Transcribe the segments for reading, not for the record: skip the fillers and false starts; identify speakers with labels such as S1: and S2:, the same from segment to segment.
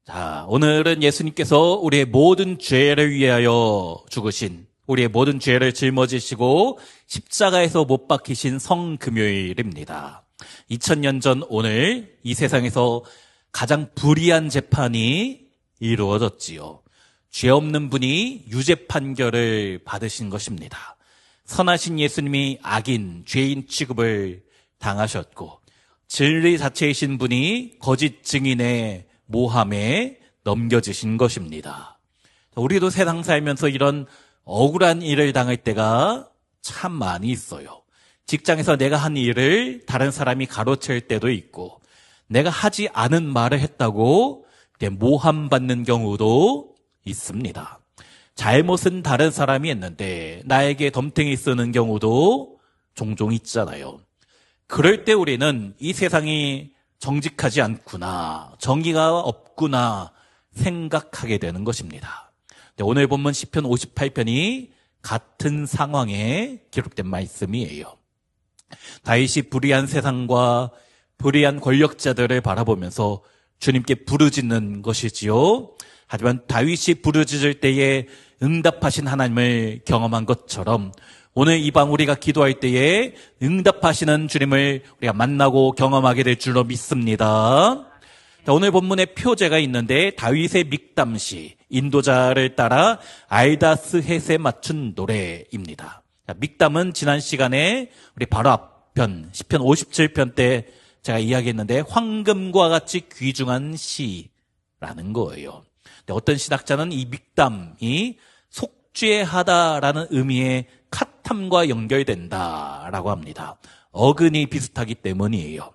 S1: 자, 오늘은 예수님께서 우리의 모든 죄를 위하여 죽으신, 우리의 모든 죄를 짊어지시고 십자가에서 못 박히신 성금요일입니다. 2000년 전 오늘 이 세상에서 가장 불의한 재판이 이루어졌지요. 죄 없는 분이 유죄 판결을 받으신 것입니다. 선하신 예수님이 악인, 죄인 취급을 당하셨고, 진리 자체이신 분이 거짓 증인의 모함에 넘겨지신 것입니다. 우리도 세상 살면서 이런 억울한 일을 당할 때가 참 많이 있어요. 직장에서 내가 한 일을 다른 사람이 가로챌 때도 있고, 내가 하지 않은 말을 했다고 모함받는 경우도 있습니다. 잘못은 다른 사람이 했는데 나에게 덤탱이 쓰는 경우도 종종 있잖아요. 그럴 때 우리는 이 세상이 정직하지 않구나, 정의가 없구나 생각하게 되는 것입니다. 오늘 본문 시편 58편이 같은 상황에 기록된 말씀이에요. 다윗이 불의한 세상과 불의한 권력자들을 바라보면서 주님께 부르짖는 것이지요. 하지만 다윗이 부르짖을 때에 응답하신 하나님을 경험한 것처럼 오늘 이방 우리가 기도할 때에 응답하시는 주님을 우리가 만나고 경험하게 될 줄로 믿습니다. 오늘 본문에 표제가 있는데 다윗의 믹담시, 인도자를 따라 알다스 헷에 맞춘 노래입니다. 믹담은 지난 시간에 우리 바로 앞편 시편 57편 때 제가 이야기했는데 황금과 같이 귀중한 시라는 거예요. 어떤 신학자는 이 믹담이 속죄하다라는 의미의 카탐과 연결된다라고 합니다. 어근이 비슷하기 때문이에요.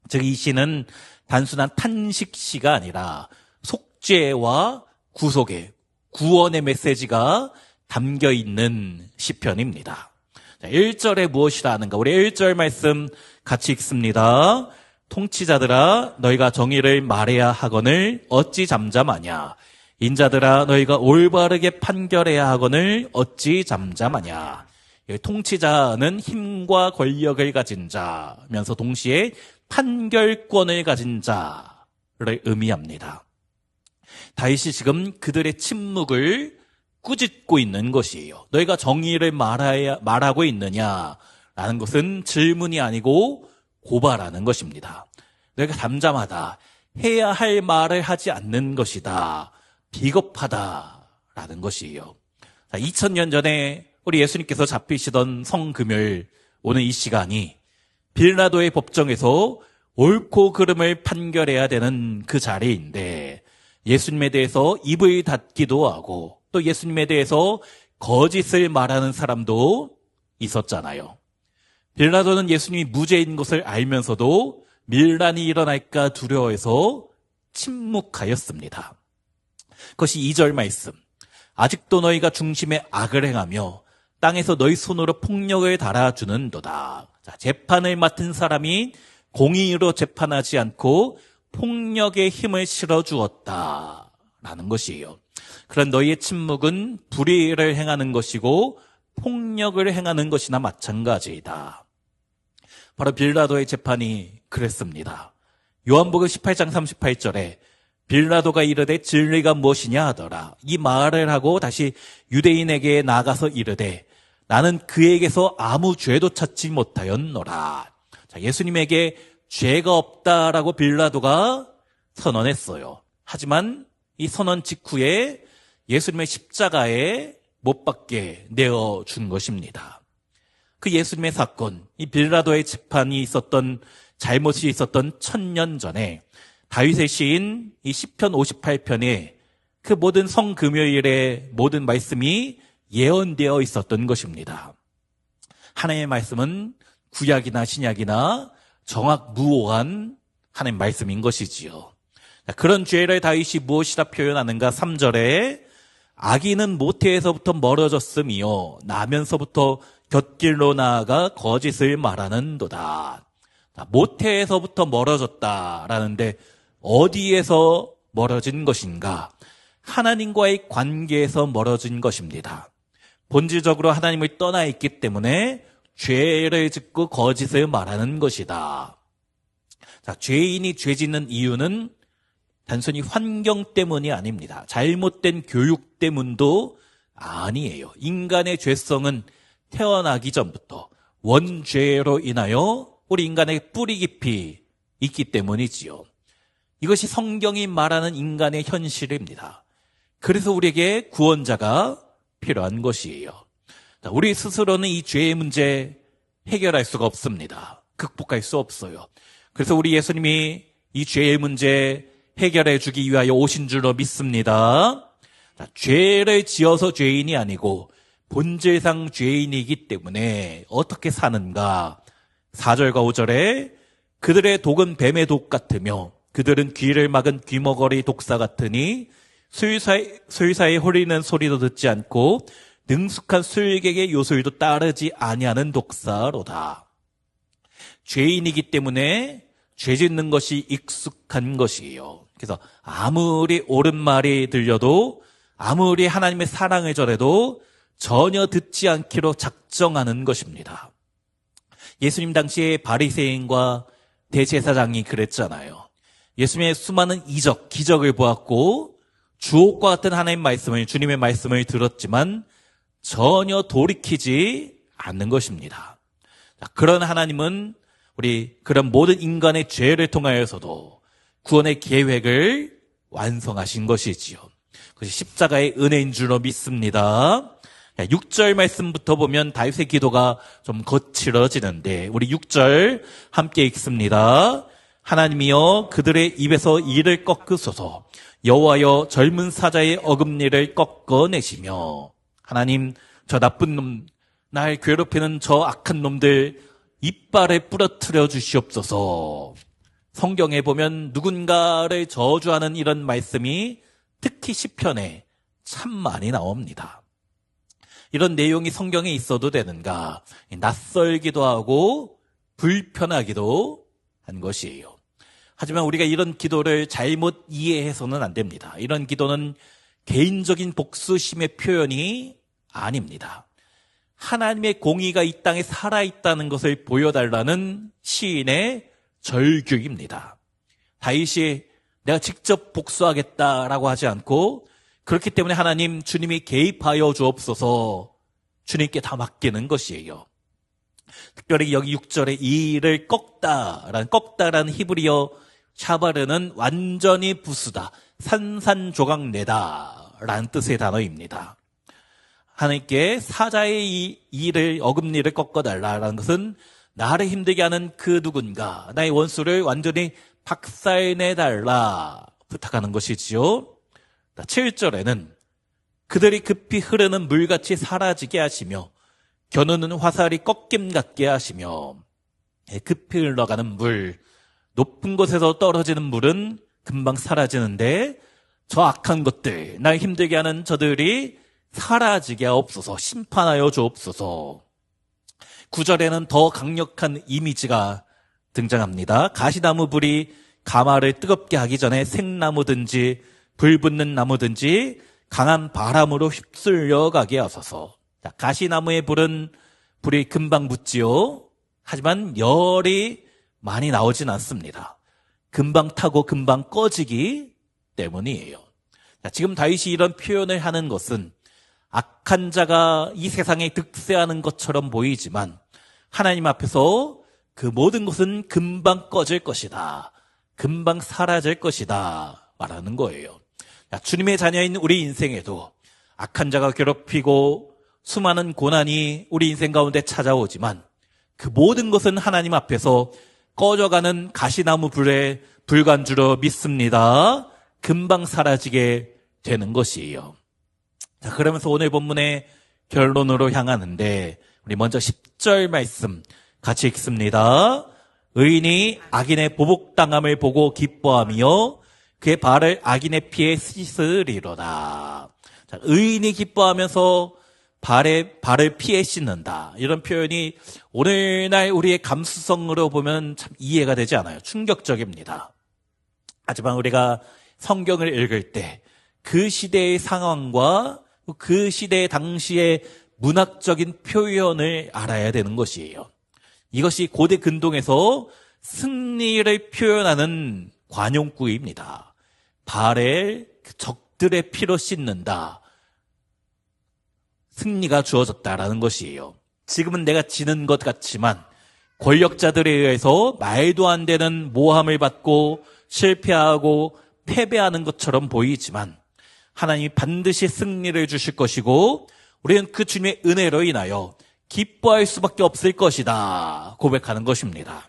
S1: 즉 이 시는 단순한 탄식시가 아니라 속죄와 구속의, 구원의 메시지가 담겨있는 시편입니다. 1절에 무엇이라 하는가? 우리 1절 말씀 같이 읽습니다. 통치자들아 너희가 정의를 말해야 하거늘 어찌 잠잠하냐? 인자들아 너희가 올바르게 판결해야 하거늘 어찌 잠잠하냐? 통치자는 힘과 권력을 가진 자면서 동시에 판결권을 가진 자를 의미합니다. 다윗이 지금 그들의 침묵을 꾸짖고 있는 것이에요. 너희가 정의를 말하고 있느냐라는 것은 질문이 아니고 고발하는 것입니다. 너희가 잠잠하다, 해야 할 말을 하지 않는 것이다, 비겁하다라는 것이에요. 2000년 전에 우리 예수님께서 잡히시던 성금요일, 오늘 이 시간이 빌라도의 법정에서 옳고 그름을 판결해야 되는 그 자리인데 예수님에 대해서 입을 닫기도 하고 또 예수님에 대해서 거짓을 말하는 사람도 있었잖아요. 빌라도는 예수님이 무죄인 것을 알면서도 밀란이 일어날까 두려워해서 침묵하였습니다. 그것이 2절 말씀. 아직도 너희가 중심에 악을 행하며 땅에서 너희 손으로 폭력을 달아주는도다. 자, 재판을 맡은 사람이 공의로 재판하지 않고 폭력의 힘을 실어주었다라는 것이에요. 그런 너희의 침묵은 불의를 행하는 것이고 폭력을 행하는 것이나 마찬가지이다. 바로 빌라도의 재판이 그랬습니다. 요한복음 18장 38절에 빌라도가 이르되 진리가 무엇이냐 하더라. 이 말을 하고 다시 유대인에게 나가서 이르되 나는 그에게서 아무 죄도 찾지 못하였노라. 자, 예수님에게 죄가 없다라고 빌라도가 선언했어요. 하지만 이 선언 직후에 예수님의 십자가에 못 박게 내어준 것입니다. 그 예수님의 사건, 이 빌라도의 재판이 있었던, 잘못이 있었던 1000년 전에 다윗의 시인 이 시편 58편에 그 모든 성금요일의 모든 말씀이 예언되어 있었던 것입니다. 하나님의 말씀은 구약이나 신약이나 정확무오한 하나님의 말씀인 것이지요. 그런 죄를 다윗이 무엇이라 표현하는가? 3절에 악인은 모태에서부터 멀어졌으며 나면서부터 곁길로 나아가 거짓을 말하는도다. 모태에서부터 멀어졌다라는데 어디에서 멀어진 것인가? 하나님과의 관계에서 멀어진 것입니다. 본질적으로 하나님을 떠나 있기 때문에 죄를 짓고 거짓을 말하는 것이다. 자, 죄인이 죄 짓는 이유는 단순히 환경 때문이 아닙니다. 잘못된 교육 때문도 아니에요. 인간의 죄성은 태어나기 전부터 원죄로 인하여 우리 인간의 뿌리 깊이 있기 때문이지요. 이것이 성경이 말하는 인간의 현실입니다. 그래서 우리에게 구원자가 필요한 것이에요. 우리 스스로는 이 죄의 문제 해결할 수가 없습니다. 극복할 수 없어요. 그래서 우리 예수님이 이 죄의 문제 해결해 주기 위하여 오신 줄로 믿습니다. 죄를 지어서 죄인이 아니고 본질상 죄인이기 때문에 어떻게 사는가? 4절과 5절에 그들의 독은 뱀의 독 같으며 그들은 귀를 막은 귀머거리 독사 같으니 술사의 홀리는 소리도 듣지 않고 능숙한 술객의 요술도 따르지 아니하는 독사로다. 죄인이기 때문에 죄 짓는 것이 익숙한 것이에요. 그래서 아무리 옳은 말이 들려도 아무리 하나님의 사랑을 전해도 전혀 듣지 않기로 작정하는 것입니다. 예수님 당시에 바리새인과 대제사장이 그랬잖아요. 예수님의 수많은 이적, 기적을 보았고 주옥과 같은 하나님의 말씀을, 주님의 말씀을 들었지만 전혀 돌이키지 않는 것입니다. 그런 하나님은 우리 그런 모든 인간의 죄를 통하여서도 구원의 계획을 완성하신 것이지요. 그것이 십자가의 은혜인 줄로 믿습니다. 6절 말씀부터 보면 다윗의 기도가 좀 거칠어지는데 우리 6절 함께 읽습니다. 하나님이여 그들의 입에서 이를 꺾으소서. 여호와여 젊은 사자의 어금니를 꺾어내시며. 하나님, 저 나쁜 놈, 날 괴롭히는 저 악한 놈들 이빨을 부러뜨려 주시옵소서. 성경에 보면 누군가를 저주하는 이런 말씀이 특히 시편에 참 많이 나옵니다. 이런 내용이 성경에 있어도 되는가? 낯설기도 하고 불편하기도 한 것이에요. 하지만 우리가 이런 기도를 잘못 이해해서는 안 됩니다. 이런 기도는 개인적인 복수심의 표현이 아닙니다. 하나님의 공의가 이 땅에 살아있다는 것을 보여달라는 시인의 절규입니다. 다윗이 내가 직접 복수하겠다라고 하지 않고 그렇기 때문에 하나님, 주님이 개입하여 주옵소서 주님께 다 맡기는 것이에요. 특별히 여기 6절에 이를 꺾다라는 히브리어 샤바르는 완전히 부수다, 산산조각 내다라는 뜻의 단어입니다. 하나님께 사자의 이를 어금니를 꺾어달라는 것은 나를 힘들게 하는 그 누군가, 나의 원수를 완전히 박살내달라 부탁하는 것이지요. 7절에는 그들이 급히 흐르는 물같이 사라지게 하시며 겨누는 화살이 꺾임 같게 하시며. 급히 흘러가는 물, 높은 곳에서 떨어지는 물은 금방 사라지는데 저 악한 것들, 날 힘들게 하는 저들이 사라지게 하옵소서, 심판하여 주옵소서. 9절에는 더 강력한 이미지가 등장합니다. 가시나무 불이 가마를 뜨겁게 하기 전에 생나무든지 불붙는 나무든지 강한 바람으로 휩쓸려 가게 하소서. 가시나무의 불이 금방 붙지요. 하지만 열이 많이 나오진 않습니다. 금방 타고 금방 꺼지기 때문이에요. 지금 다윗이 이런 표현을 하는 것은 악한 자가 이 세상에 득세하는 것처럼 보이지만 하나님 앞에서 그 모든 것은 금방 꺼질 것이다, 금방 사라질 것이다 말하는 거예요. 주님의 자녀인 우리 인생에도 악한 자가 괴롭히고 수많은 고난이 우리 인생 가운데 찾아오지만 그 모든 것은 하나님 앞에서 꺼져가는 가시나무 불에 불과한 줄로 믿습니다. 금방 사라지게 되는 것이에요. 자, 그러면서 오늘 본문의 결론으로 향하는데 우리 먼저 10절 말씀 같이 읽습니다. 의인이 악인의 보복당함을 보고 기뻐하며 그의 발을 악인의 피에 씻으리로다. 자, 의인이 기뻐하면서 발을 피해 씻는다. 이런 표현이 오늘날 우리의 감수성으로 보면 참 이해가 되지 않아요. 충격적입니다. 하지만 우리가 성경을 읽을 때 그 시대의 상황과 그 시대 당시의 문학적인 표현을 알아야 되는 것이에요. 이것이 고대 근동에서 승리를 표현하는 관용구입니다. 발을 적들의 피로 씻는다. 승리가 주어졌다라는 것이에요. 지금은 내가 지는 것 같지만 권력자들에 의해서 말도 안 되는 모함을 받고 실패하고 패배하는 것처럼 보이지만 하나님이 반드시 승리를 주실 것이고 우리는 그 주님의 은혜로 인하여 기뻐할 수밖에 없을 것이다 고백하는 것입니다.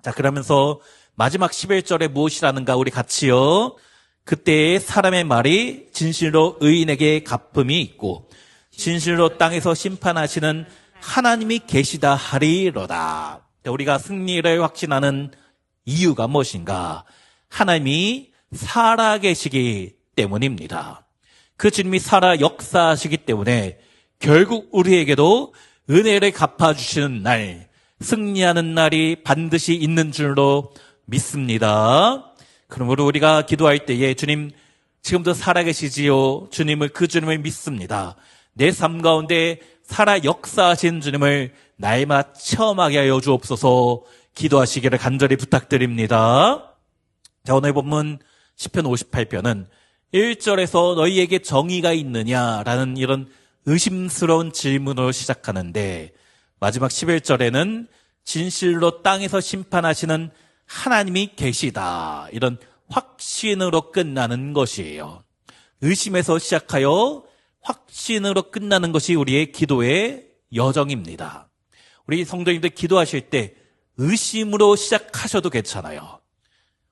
S1: 자, 그러면서 마지막 11절에 무엇이라는가 우리 같이요. 그때의 사람의 말이 진실로 의인에게 갚음이 있고 진실로 땅에서 심판하시는 하나님이 계시다 하리로다. 우리가 승리를 확신하는 이유가 무엇인가? 하나님이 살아계시기 때문입니다. 그 주님이 살아 역사하시기 때문에 결국 우리에게도 은혜를 갚아주시는 날, 승리하는 날이 반드시 있는 줄로 믿습니다. 그러므로 우리가 기도할 때에 주님 지금도 살아계시지요. 그 주님을 믿습니다. 내 삶 가운데 살아 역사하신 주님을 날마다 체험하게 하여 주옵소서. 기도하시기를 간절히 부탁드립니다. 자, 오늘 본문 시편 58편은 1절에서 너희에게 정의가 있느냐라는 이런 의심스러운 질문으로 시작하는데 마지막 11절에는 진실로 땅에서 심판하시는 하나님이 계시다. 이런 확신으로 끝나는 것이에요. 의심에서 시작하여 확신으로 끝나는 것이 우리의 기도의 여정입니다. 우리 성도님들 기도하실 때 의심으로 시작하셔도 괜찮아요.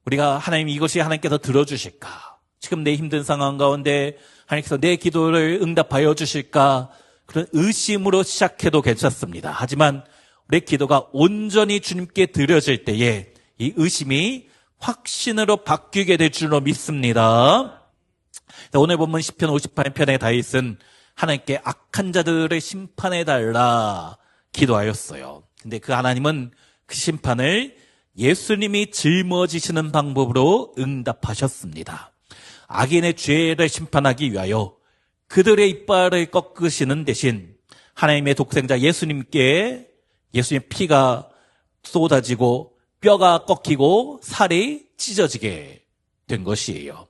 S1: 우리가 하나님 이것이 하나님께서 들어주실까? 지금 내 힘든 상황 가운데 하나님께서 내 기도를 응답하여 주실까? 그런 의심으로 시작해도 괜찮습니다. 하지만 우리 기도가 온전히 주님께 드려질 때에 이 의심이 확신으로 바뀌게 될 줄로 믿습니다. 오늘 본문 시편 58편의 다윗은 하나님께 악한 자들을 심판해달라 기도하였어요. 근데 그 하나님은 그 심판을 예수님이 짊어지시는 방법으로 응답하셨습니다. 악인의 죄를 심판하기 위하여 그들의 이빨을 꺾으시는 대신 하나님의 독생자 예수님의 피가 쏟아지고 뼈가 꺾이고 살이 찢어지게 된 것이에요.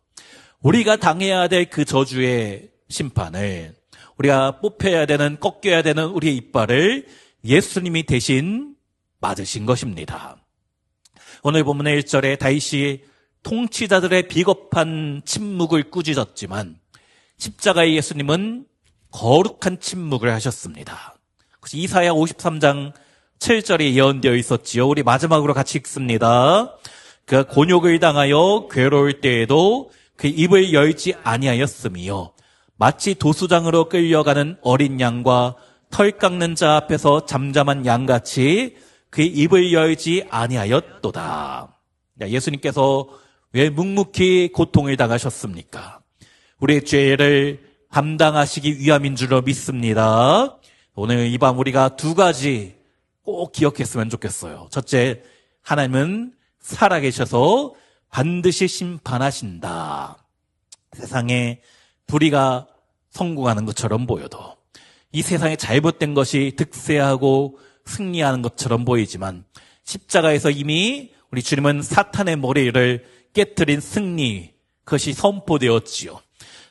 S1: 우리가 당해야 될 그 저주의 심판을 우리가 뽑혀야 되는 꺾여야 되는 우리의 이빨을 예수님이 대신 맞으신 것입니다. 오늘 본문의 1절에 다윗이 통치자들의 비겁한 침묵을 꾸짖었지만 십자가의 예수님은 거룩한 침묵을 하셨습니다. 이사야 53장 7절에 예언되어 있었지요. 우리 마지막으로 같이 읽습니다. 그가 곤욕을 당하여 괴로울 때에도 그 입을 열지 아니하였으며 마치 도수장으로 끌려가는 어린 양과 털 깎는 자 앞에서 잠잠한 양같이 그 입을 열지 아니하였도다. 예수님께서 왜 묵묵히 고통을 당하셨습니까? 우리의 죄를 감당하시기 위함인 줄로 믿습니다. 오늘 이 밤 우리가 두 가지 꼭 기억했으면 좋겠어요. 첫째, 하나님은 살아계셔서 반드시 심판하신다. 세상에 불의가 성공하는 것처럼 보여도 이 세상에 잘못된 것이 득세하고 승리하는 것처럼 보이지만 십자가에서 이미 우리 주님은 사탄의 머리를 깨트린 승리, 그것이 선포되었지요.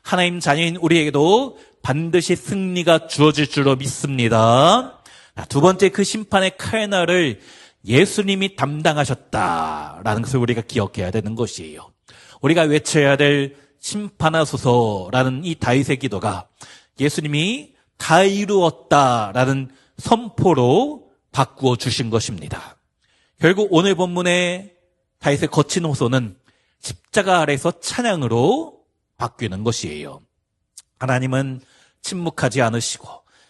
S1: 하나님 자녀인 우리에게도 반드시 승리가 주어질 줄로 믿습니다. 두 번째, 그 심판의 칼날을 예수님이 담당하셨다라는 것을 우리가 기억해야 되는 것이에요. 우리가 외쳐야 될 심판하소서라는 이 다윗의 기도가 예수님이 다 이루었다라는 선포로 바꾸어 주신 것입니다. 결국 오늘 본문의 다윗의 거친 호소는 십자가 아래서 찬양으로 바뀌는 것이에요. 하나님은 침묵하지 않으시고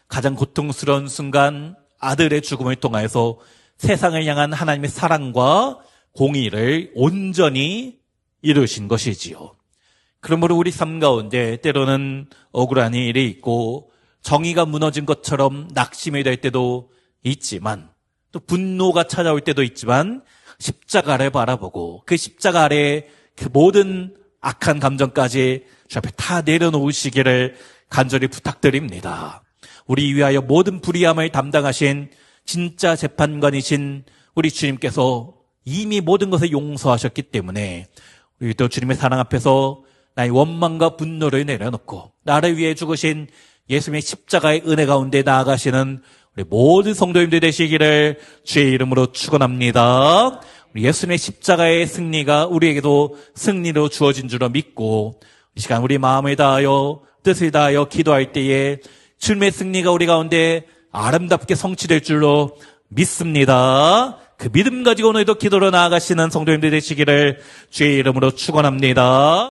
S1: 가장 고통스러운 순간 아들의 죽음을 통하여서 세상을 향한 하나님의 사랑과 공의를 온전히 이루신 것이지요. 그러므로 우리 삶 가운데 때로는 억울한 일이 있고 정의가 무너진 것처럼 낙심이 될 때도 있지만 또 분노가 찾아올 때도 있지만 십자가를 바라보고 그 십자가 아래 그 모든 악한 감정까지 주 앞에 다 내려놓으시기를 간절히 부탁드립니다. 우리 위하여 모든 불의함을 담당하신 진짜 재판관이신 우리 주님께서 이미 모든 것을 용서하셨기 때문에 우리 또 주님의 사랑 앞에서 나의 원망과 분노를 내려놓고 나를 위해 죽으신 예수님의 십자가의 은혜 가운데 나아가시는 우리 모든 성도님들 되시기를 주의 이름으로 축원합니다. 우리 예수님의 십자가의 승리가 우리에게도 승리로 주어진 줄로 믿고 이 시간 우리 마음을 다하여 뜻을 다하여 기도할 때에 주님의 승리가 우리 가운데 아름답게 성취될 줄로 믿습니다. 그 믿음 가지고 오늘도 기도로 나아가시는 성도님들 되시기를 주의 이름으로 축원합니다.